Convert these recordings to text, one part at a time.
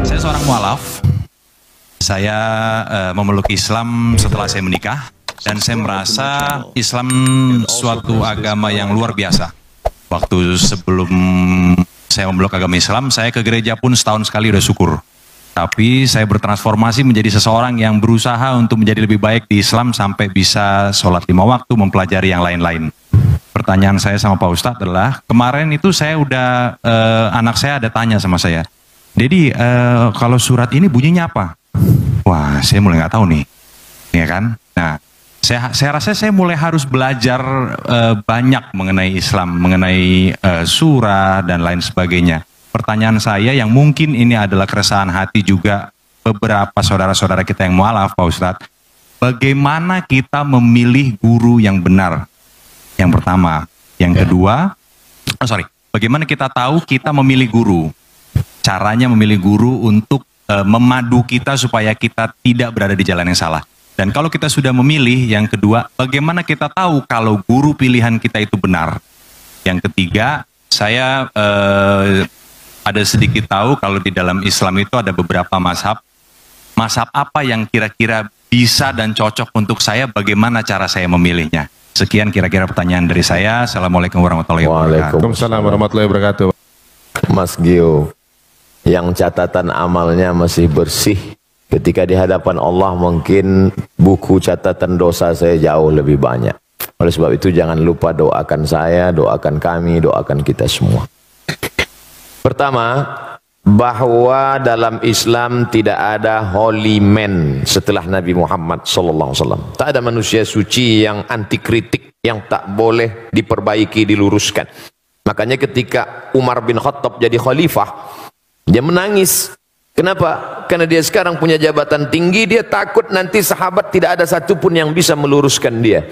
Saya seorang mualaf. Saya memeluk Islam setelah saya menikah. Dan saya merasa Islam suatu agama yang luar biasa. Waktu sebelum saya memeluk agama Islam, saya ke gereja pun setahun sekali udah syukur. Tapi saya bertransformasi menjadi seseorang yang berusaha untuk menjadi lebih baik di Islam sampai bisa sholat 5 waktu, mempelajari yang lain-lain. Pertanyaan saya sama Pak Ustadz adalah, kemarin itu saya udah, anak saya ada tanya sama saya, Dedi, kalau surat ini bunyinya apa? Wah, saya mulai nggak tahu nih, ya kan? Nah, saya rasa saya mulai harus belajar banyak mengenai Islam, mengenai surah dan lain sebagainya. Pertanyaan saya yang mungkin ini adalah keresahan hati juga beberapa saudara-saudara kita yang mualaf, Pak Ustadz. Bagaimana kita memilih guru yang benar? Yang pertama. Yang kedua, bagaimana kita tahu kita memilih guru? Caranya memilih guru untuk memadu kita supaya kita tidak berada di jalan yang salah. Dan kalau kita sudah memilih, yang kedua, bagaimana kita tahu kalau guru pilihan kita itu benar? Yang ketiga, saya ada sedikit tahu kalau di dalam Islam itu ada beberapa mazhab. Mazhab apa yang kira-kira bisa dan cocok untuk saya, bagaimana cara saya memilihnya? Sekian kira-kira pertanyaan dari saya. Assalamualaikum warahmatullahi wabarakatuh. Waalaikumsalam warahmatullahi wabarakatuh. Mas Gio, yang catatan amalnya masih bersih, ketika di hadapan Allah mungkin buku catatan dosa saya jauh lebih banyak. Oleh sebab itu jangan lupa doakan saya, doakan kami, doakan kita semua. Pertama, bahwa dalam Islam tidak ada holy man setelah Nabi Muhammad SAW. Tak ada manusia suci yang anti kritik, yang tak boleh diperbaiki, diluruskan. Makanya ketika Umar bin Khattab jadi khalifah, dia menangis. Kenapa? Karena dia sekarang punya jabatan tinggi, dia takut nanti sahabat tidak ada satupun yang bisa meluruskan dia.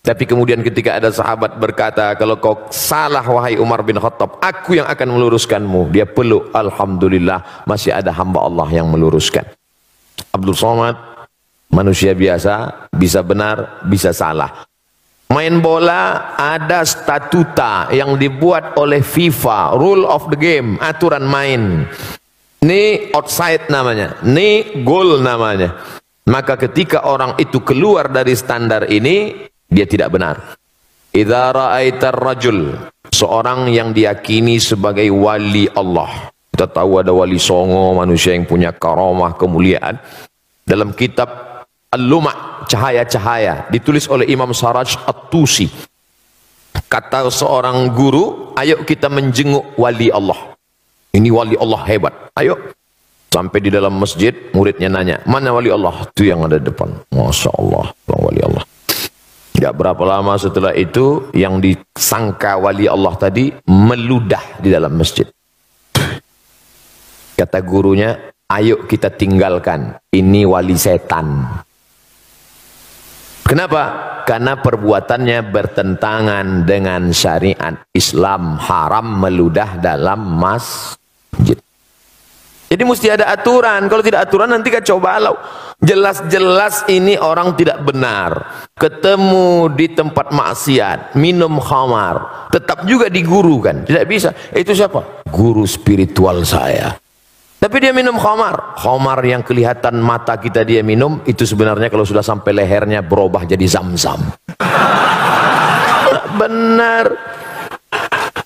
Tapi kemudian ketika ada sahabat berkata, kalau kau salah wahai Umar bin Khattab, aku yang akan meluruskanmu. Dia peluk, alhamdulillah masih ada hamba Allah yang meluruskan. Abdul Somad, manusia biasa, bisa benar, bisa salah. Main bola ada statuta yang dibuat oleh FIFA, rule of the game, aturan main. Ini outside namanya, ini goal namanya. Maka ketika orang itu keluar dari standar ini, dia tidak benar. Idza ra'aitar rajul, seorang yang diyakini sebagai wali Allah. Kita tahu ada wali songo, manusia yang punya karamah, kemuliaan. Dalam kitab Al-Luma', cahaya-cahaya, ditulis oleh Imam Saraj At-Tusi. Kata seorang guru, ayo kita menjenguk wali Allah. Ini wali Allah hebat, ayo. Sampai di dalam masjid, muridnya nanya, mana wali Allah? Itu yang ada di depan. Masya Allah, wali Allah. Gak berapa lama setelah itu, yang disangka wali Allah tadi meludah di dalam masjid. Kata gurunya, ayo kita tinggalkan, ini wali setan. Kenapa? Karena perbuatannya bertentangan dengan syariat Islam, haram meludah dalam masjid. Jadi mesti ada aturan. Kalau tidak aturan nanti kacau balau. Jelas-jelas ini orang tidak benar. Ketemu di tempat maksiat, minum khamar, tetap juga digurukan. Tidak bisa. Itu siapa? Guru spiritual saya. Tapi dia minum khamar. Khamar yang kelihatan mata kita dia minum, itu sebenarnya kalau sudah sampai lehernya berubah jadi zam-zam. Benar.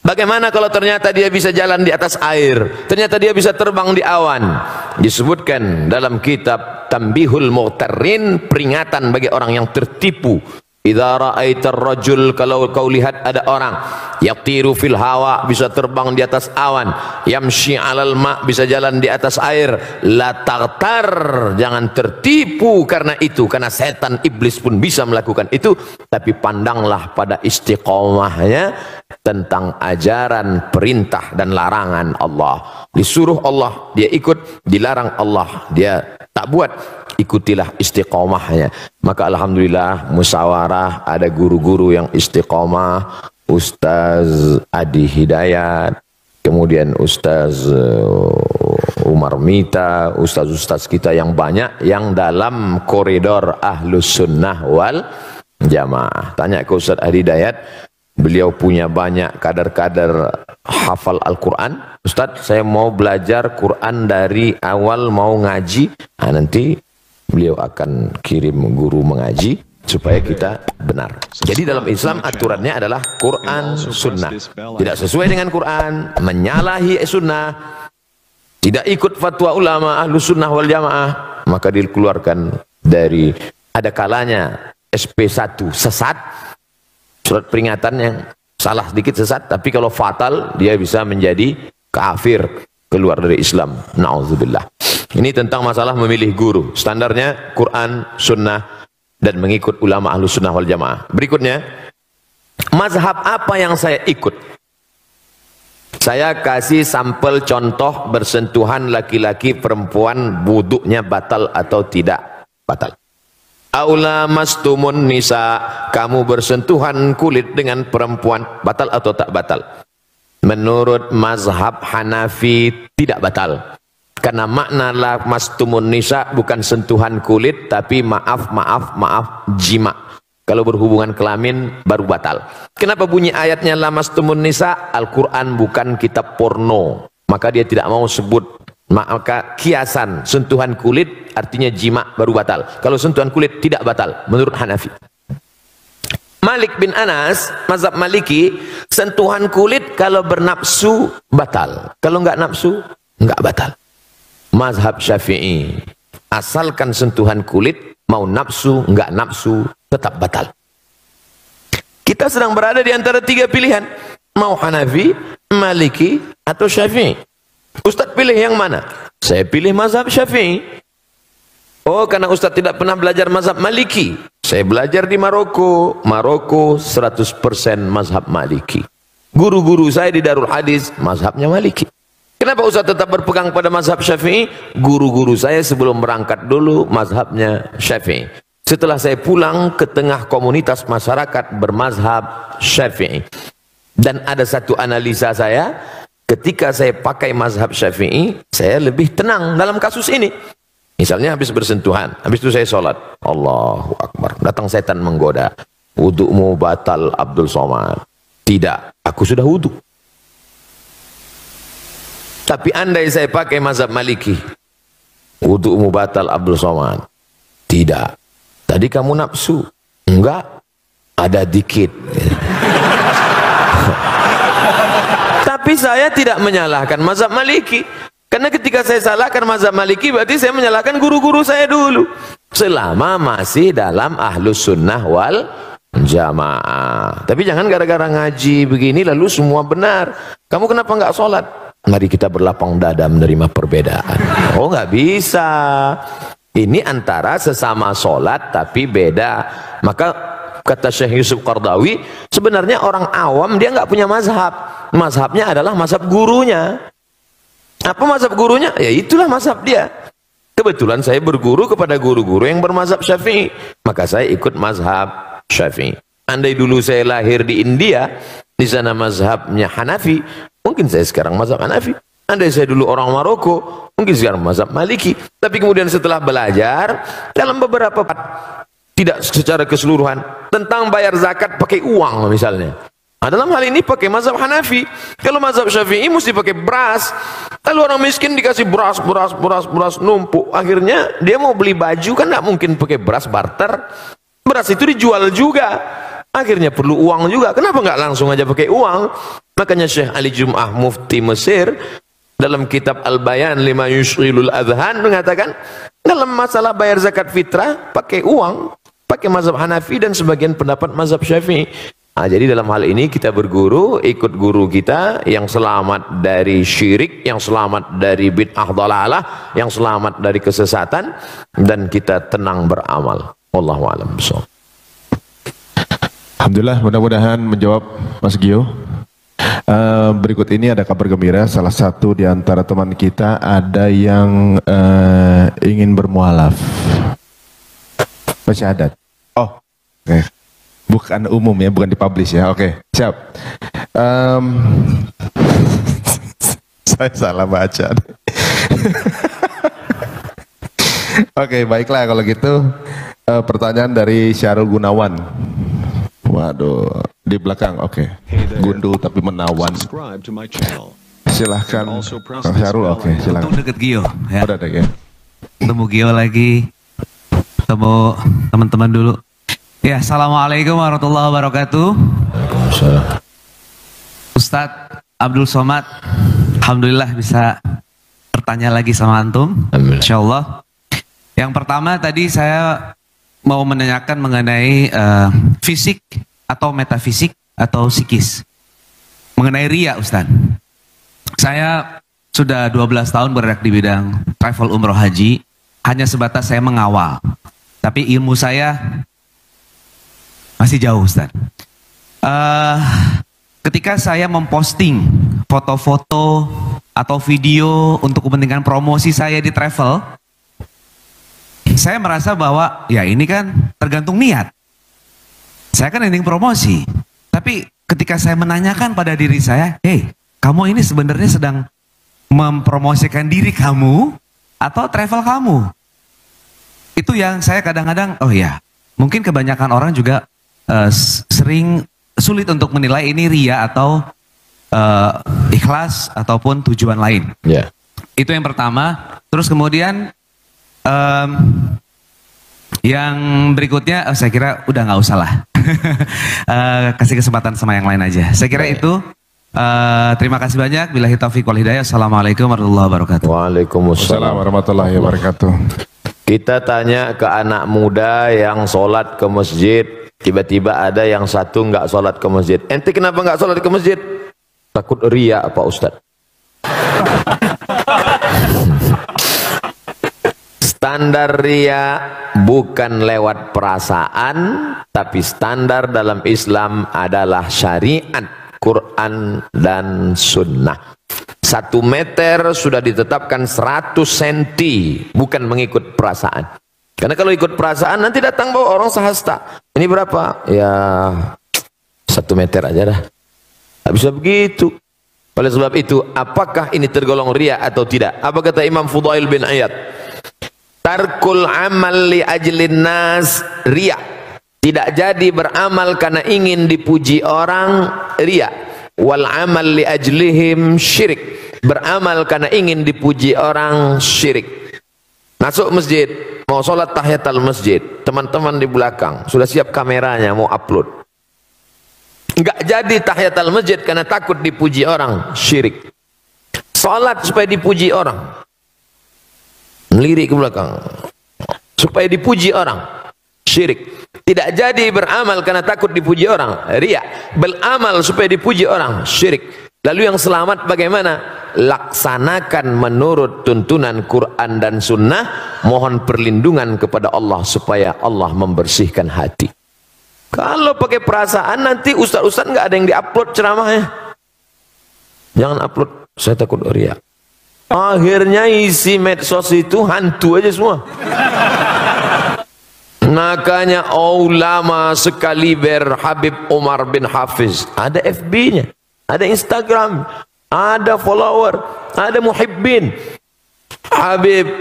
Bagaimana kalau ternyata dia bisa jalan di atas air, ternyata dia bisa terbang di awan? Disebutkan dalam kitab Tanbihul Mughtarrin, peringatan bagi orang yang tertipu. Idza ra'aitar rajul, kalau kau lihat ada orang yatiru fil hawa, bisa terbang di atas awan, yamshi 'alal ma, bisa jalan di atas air, la taghtar, jangan tertipu karena itu, karena setan iblis pun bisa melakukan itu, tapi pandanglah pada istiqomahnya tentang ajaran perintah dan larangan Allah. Disuruh Allah dia ikut, dilarang Allah dia tak buat. Ikutilah istiqomahnya. Maka alhamdulillah musyawarah, ada guru-guru yang istiqomah. Ustaz Adi Hidayat, kemudian Ustaz Umar Mita, ustaz-ustaz kita yang banyak yang dalam koridor Ahlus Sunnah wal Jamaah. Tanya ke Ustaz Adi Dayat, beliau punya banyak kadar-kadar hafal Al-Quran. Ustaz, saya mau belajar Quran dari awal, mau ngaji. Nah, nanti beliau akan kirim guru mengaji supaya kita benar. Jadi dalam Islam aturannya adalah Quran Sunnah. Tidak sesuai dengan Quran, menyalahi Sunnah, tidak ikut fatwa ulama Ahlus Sunnah wal Jamaah, maka dikeluarkan dari, ada kalanya SP1 sesat, surat peringatan yang salah sedikit sesat, tapi kalau fatal dia bisa menjadi kafir, keluar dari Islam. Na'udzubillah. Ini tentang masalah memilih guru. Standarnya Quran, Sunnah, dan mengikut ulama Ahlus Sunnah wal Jamaah. Berikutnya, mazhab apa yang saya ikut? Saya kasih sampel contoh bersentuhan laki-laki perempuan, wuduknya batal atau tidak batal. Aula mastumun nisa, kamu bersentuhan kulit dengan perempuan, batal atau tak batal? Menurut mazhab Hanafi tidak batal, karena makna la mastumun nisa bukan sentuhan kulit, tapi maaf jima. Kalau berhubungan kelamin baru batal. Kenapa bunyi ayatnya la mastumun nisa? Al-Quran bukan kitab porno, maka dia tidak mau sebut. Maka kiasan sentuhan kulit artinya jima baru batal. Kalau sentuhan kulit tidak batal menurut Hanafi. Malik bin Anas, mazhab Maliki, sentuhan kulit kalau bernafsu batal, kalau enggak nafsu enggak batal. Mazhab Syafi'i, asalkan sentuhan kulit, mau nafsu enggak nafsu tetap batal. Kita sedang berada di antara tiga pilihan, mau Hanafi, Maliki atau Syafi'i. Ustaz pilih yang mana? Saya pilih mazhab Syafi'i. Oh, karena Ustaz tidak pernah belajar mazhab Maliki. Saya belajar di Maroko. Maroko 100% mazhab Maliki. Guru-guru saya di Darul Hadis mazhabnya Maliki. Kenapa Ustaz tetap berpegang pada mazhab Syafi'i? Guru-guru saya sebelum berangkat dulu mazhabnya Syafi'i. Setelah saya pulang ke tengah komunitas masyarakat bermazhab Syafi'i. Dan ada satu analisa saya, ketika saya pakai mazhab Syafi'i, saya lebih tenang dalam kasus ini. Misalnya habis bersentuhan, habis itu saya sholat, Allahu Akbar, datang setan menggoda, wudu'mu batal Abdul Somad. Tidak, aku sudah wudu. Tapi andai saya pakai mazhab Maliki, wudu'mu batal Abdul Somad. Tidak, tadi kamu nafsu. Enggak, ada dikit. Tapi saya tidak menyalahkan mazhab Maliki. Karena ketika saya salahkan mazhab Maliki, berarti saya menyalahkan guru-guru saya dulu. Selama masih dalam Ahlus Sunnah wal Jamaah. Tapi jangan gara-gara ngaji begini lalu semua benar. Kamu kenapa enggak sholat? Mari kita berlapang dada menerima perbedaan. Oh, nggak bisa. Ini antara sesama sholat tapi beda. Maka kata Syekh Yusuf Qardawi, sebenarnya orang awam dia nggak punya mazhab. Mazhabnya adalah mazhab gurunya. Apa mazhab gurunya? Ya itulah mazhab dia. Kebetulan saya berguru kepada guru-guru yang bermazhab Syafi'i, maka saya ikut mazhab Syafi'i. Andai dulu saya lahir di India, di sana mazhabnya Hanafi, mungkin saya sekarang mazhab Hanafi. Andai saya dulu orang Maroko, mungkin sekarang mazhab Maliki. Tapi kemudian setelah belajar dalam beberapa tidak secara keseluruhan tentang bayar zakat pakai uang misalnya. Nah, dalam hal ini pakai mazhab Hanafi. Kalau mazhab Syafi'i mesti pakai beras. Lalu orang miskin dikasih beras numpuk. Akhirnya dia mau beli baju kan nggak mungkin pakai beras barter. Beras itu dijual juga. Akhirnya perlu uang juga. Kenapa nggak langsung aja pakai uang? Makanya Syekh Ali Jum'ah Mufti Mesir dalam kitab Al-Bayan lima yushghilul adhan mengatakan dalam masalah bayar zakat fitrah pakai uang, pakai mazhab Hanafi dan sebagian pendapat mazhab Syafi'i. Nah, jadi dalam hal ini kita berguru, ikut guru kita yang selamat dari syirik, yang selamat dari bid'ah dhalalah, yang selamat dari kesesatan, dan kita tenang beramal. Wallahu a'lam bishawab. Alhamdulillah, mudah-mudahan menjawab Mas Gio. Berikut ini ada kabar gembira, salah satu di antara teman kita ada yang ingin bermualaf. Bersyahadat. Oh, oke. Okay. Bukan umum ya, bukan dipublish ya. Oke, siap. Saya salah baca. Oke, baiklah kalau gitu. Pertanyaan dari Syarul Gunawan. Waduh, di belakang. Oke. Gundul tapi menawan. Silahkan Kang Syarul. Oke, silahkan. Untung deket Gio ya. Udah deh ya. Ketemu Gio lagi. Ketemu teman-teman dulu. Ya, assalamualaikum warahmatullahi wabarakatuh. Ustadz Abdul Somad, alhamdulillah bisa bertanya lagi sama antum, insyaallah. Yang pertama tadi saya mau menanyakan mengenai fisik atau metafisik atau psikis. Mengenai riya, Ustadz. Saya sudah 12 tahun bergerak di bidang travel umroh haji, hanya sebatas saya mengawal. Tapi ilmu saya masih jauh, Ustadz. Ketika saya memposting foto-foto atau video untuk kepentingan promosi saya di travel, saya merasa bahwa ya ini kan tergantung niat. Saya kan ingin promosi. Tapi ketika saya menanyakan pada diri saya, hey, kamu ini sebenarnya sedang mempromosikan diri kamu atau travel kamu? Itu yang saya kadang-kadang, oh ya, mungkin kebanyakan orang juga sering sulit untuk menilai ini ria atau ikhlas ataupun tujuan lain. Ya. Itu yang pertama. Terus kemudian yang berikutnya, saya kira udah nggak usah lah. Kasih kesempatan sama yang lain aja. Saya kira itu. Terima kasih banyak. Billahi taufiq wal hidayah. Assalamualaikum warahmatullahi wabarakatuh. Waalaikumsalam warahmatullahi wabarakatuh. Kita tanya ke anak muda yang sholat ke masjid. Tiba-tiba ada yang satu nggak sholat ke masjid. Ente kenapa nggak sholat ke masjid? Takut ria Pak Ustadz. Standar ria bukan lewat perasaan, tapi standar dalam Islam adalah syariat, Quran dan Sunnah. 1 meter sudah ditetapkan 100 cm, bukan mengikut perasaan. Karena kalau ikut perasaan nanti datang bawa orang sahasta. Ini berapa? Ya 1 meter aja dah. Tak bisa begitu. Oleh sebab itu, apakah ini tergolong ria atau tidak? Apa kata Imam Fudail bin Iyad? Tarkul amal li ajlin nas ria. Tidak jadi beramal karena ingin dipuji orang, ria. Wal amal li ajlihim syirik. Beramal karena ingin dipuji orang, syirik. Masuk masjid, mau sholat tahiyatul masjid, teman-teman di belakang sudah siap kameranya mau upload. Enggak jadi tahiyatul masjid karena takut dipuji orang, syirik. Sholat supaya dipuji orang, melirik ke belakang supaya dipuji orang, syirik. Tidak jadi beramal karena takut dipuji orang, riya. Beramal supaya dipuji orang, syirik. Lalu yang selamat bagaimana? Laksanakan menurut tuntunan Quran dan Sunnah. Mohon perlindungan kepada Allah supaya Allah membersihkan hati. Kalau pakai perasaan nanti ustaz-ustaz nggak ada yang diupload ceramahnya. Jangan upload, saya takut ria. Akhirnya isi medsos itu hantu aja semua. Makanya ulama sekaliber Habib Umar bin Hafiz, ada FB-nya, ada Instagram, ada follower, ada muhibbin. Habib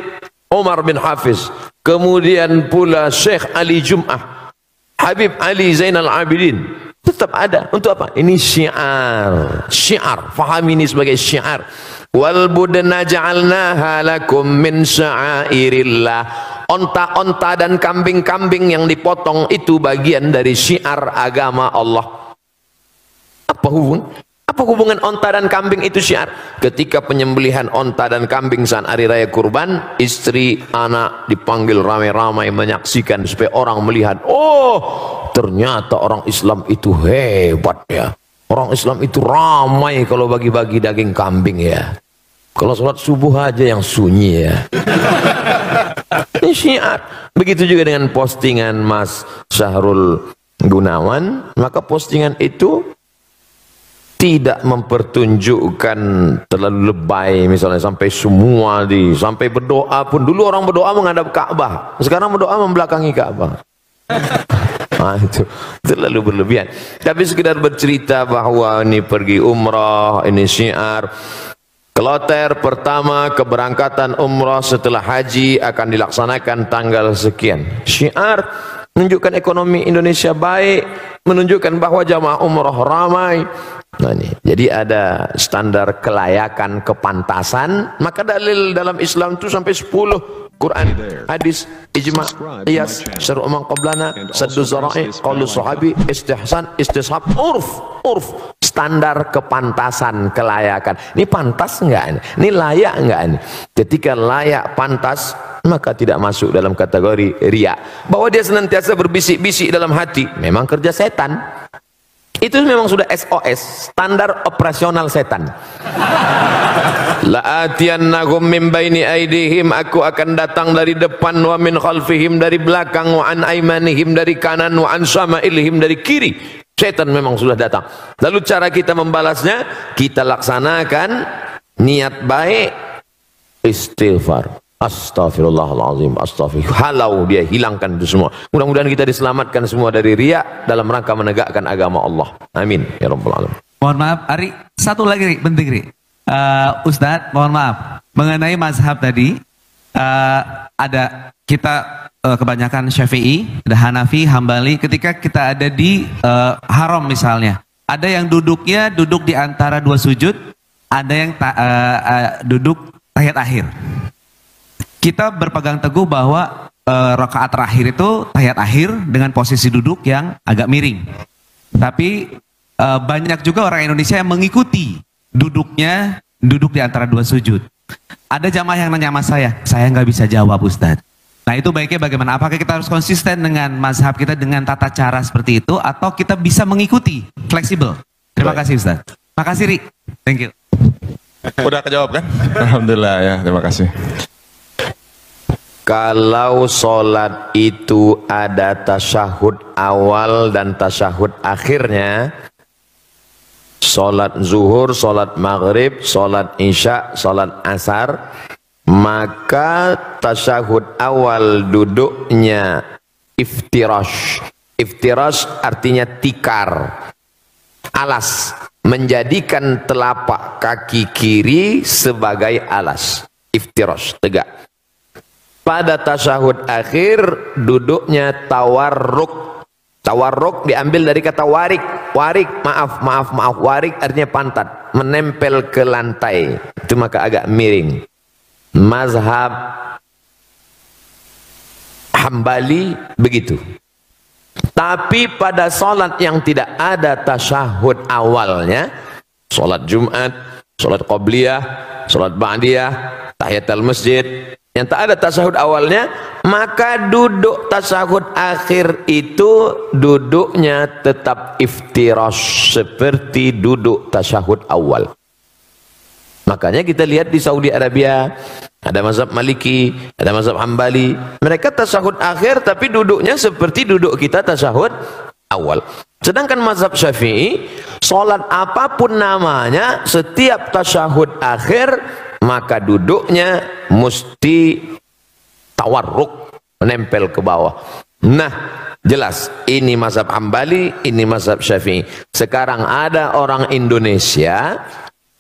Umar bin Hafiz, kemudian pula Syekh Ali Jum'ah, Habib Ali Zainal Abidin, tetap ada. Untuk apa? Ini syiar, syiar. Fahami ini sebagai syiar. Wal budna ja'alnaha lakum min sya'airillah. Onta-onta dan kambing-kambing yang dipotong itu bagian dari syiar agama Allah. Apa hubungan onta dan kambing itu syiar? Ketika penyembelihan onta dan kambing saat hari raya kurban, istri, anak dipanggil ramai-ramai menyaksikan supaya orang melihat, oh ternyata orang Islam itu hebat ya. Orang Islam itu ramai kalau bagi-bagi daging kambing ya. Kalau sholat subuh aja yang sunyi ya. Ini syiar. Begitu juga dengan postingan Mas Syahrul Gunawan, maka postingan itu tidak mempertunjukkan terlalu lebay, misalnya sampai semua sampai berdoa pun. Dulu orang berdoa menghadap Ka'bah, sekarang berdoa membelakangi Ka'bah. Nah, itu terlalu berlebihan. Tapi sekedar bercerita bahwa ini pergi umrah, ini syiar. Kloter pertama keberangkatan umrah setelah haji akan dilaksanakan tanggal sekian. Syiar menunjukkan ekonomi Indonesia baik, menunjukkan bahwa jamaah umrah ramai. Nah ini, jadi ada standar kelayakan, kepantasan. Maka dalil dalam Islam itu sampai 10. Quran, hadis, ijma', qiyas, syar'u man qablana, saddu zara'i, qaulu sahabi, istihsan, istishab, urf, standar kepantasan, kelayakan. Ini pantas enggak ini? Ini layak enggak ini? Ketika layak, pantas, maka tidak masuk dalam kategori riya. Bahwa dia senantiasa berbisik-bisik dalam hati, memang kerja setan. Itu memang sudah SOS, standar operasional setan. La'atiyannahum min baini aidihim, aku akan datang dari depan, wa min khalfihim, dari belakang, wa an aimanihim, dari kanan, wa an syama'ilihim, dari kiri. Setan memang sudah datang. Lalu cara kita membalasnya, kita laksanakan niat baik, istighfar. Astaghfirullahaladzim, astaghfirullah. Halau dia hilangkan itu semua. Mudah-mudahan kita diselamatkan semua dari riya dalam rangka menegakkan agama Allah. Amin ya rabbal alamin. Mohon maaf, Ari, satu lagi Ri, penting Ri. Ustadz, mohon maaf, mengenai mazhab tadi, ada kita kebanyakan Syafi'i, ada Hanafi, Hambali. Ketika kita ada di haram misalnya, ada yang duduknya duduk di antara dua sujud, ada yang duduk tahiyat akhir. Kita berpegang teguh bahwa rakaat terakhir itu tahiyat akhir dengan posisi duduk yang agak miring. Tapi banyak juga orang Indonesia yang mengikuti duduk di antara dua sujud. Ada jamaah yang nanya sama saya nggak bisa jawab Ustadz. Nah itu baiknya bagaimana? Apakah kita harus konsisten dengan mazhab kita dengan tata cara seperti itu, atau kita bisa mengikuti, fleksibel? Terima kasih Ustadz. Makasih Ri. Thank you. Udah kejawab kan? Alhamdulillah ya, terima kasih. Kalau sholat itu ada tasyahud awal dan tasyahud akhirnya, sholat zuhur, sholat maghrib, sholat isya, sholat asar, maka tasyahud awal duduknya iftirash. Iftirash artinya tikar, alas, menjadikan telapak kaki kiri sebagai alas. Iftirash, tegak. Pada tasyahud akhir duduknya tawarruk. Tawarruk diambil dari kata warik. Warik artinya pantat, menempel ke lantai. Itu maka agak miring. Mazhab Hambali begitu. Tapi pada salat yang tidak ada tasyahud awalnya, salat Jumat, salat qabliyah, salat ba'diyah, tahiyatul masjid, yang tak ada tasyahud awalnya, maka duduk tasyahud akhir itu duduknya tetap iftirash seperti duduk tasyahud awal. Makanya kita lihat di Saudi Arabia ada mazhab Maliki, ada mazhab Hambali, mereka tasyahud akhir tapi duduknya seperti duduk kita tasyahud awal. Sedangkan mazhab Syafi'i, salat apapun namanya, setiap tasyahud akhir maka duduknya mesti tawarruk, menempel ke bawah. Nah, jelas ini mazhab Hambali, ini mazhab Syafi'i. Sekarang ada orang Indonesia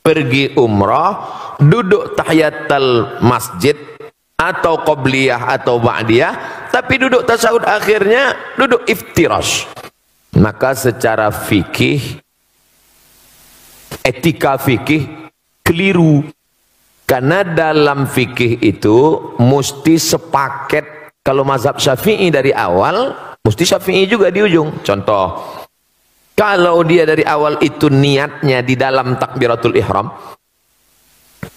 pergi umrah, duduk tahiyatul masjid atau qabliyah atau ba'diyah, tapi duduk tasyahud akhirnya duduk iftirash. Maka secara fikih, etika fikih keliru. Karena dalam fikih itu mesti sepaket. Kalau mazhab Syafi'i dari awal, mesti Syafi'i juga di ujung. Contoh, kalau dia dari awal itu niatnya di dalam takbiratul ihram,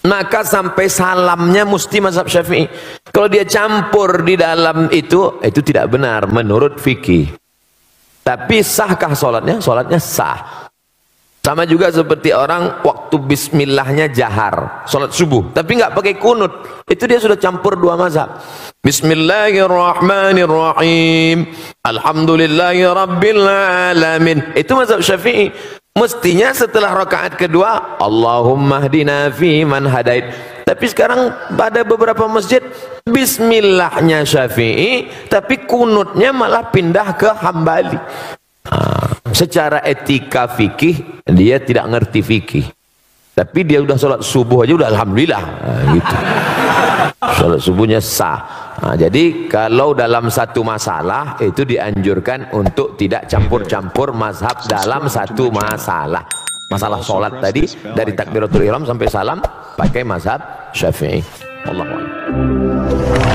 maka sampai salamnya mesti mazhab Syafi'i. Kalau dia campur di dalam itu tidak benar menurut fikih. Tapi sahkah sholatnya? Sholatnya sah. Sama juga seperti orang waktu bismillahnya jahar, sholat subuh, tapi nggak pakai kunut, itu dia sudah campur dua mazhab. Bismillahirrahmanirrahim, alhamdulillahirabbil alamin, itu mazhab Syafi'i. Mestinya setelah rakaat kedua, Allahumma hdina fi man hadait. Tapi sekarang pada beberapa masjid bismillahnya Syafi'i, tapi kunutnya malah pindah ke Hambali. Secara etika fikih dia tidak ngerti fikih. Tapi dia udah sholat subuh aja udah alhamdulillah. Nah, gitu. Sholat subuhnya sah. Nah, jadi kalau dalam satu masalah itu dianjurkan untuk tidak campur-campur mazhab dalam satu masalah. Masalah sholat tadi dari takbiratul ihram sampai salam pakai mazhab Syafi'i. Allahu a'lam.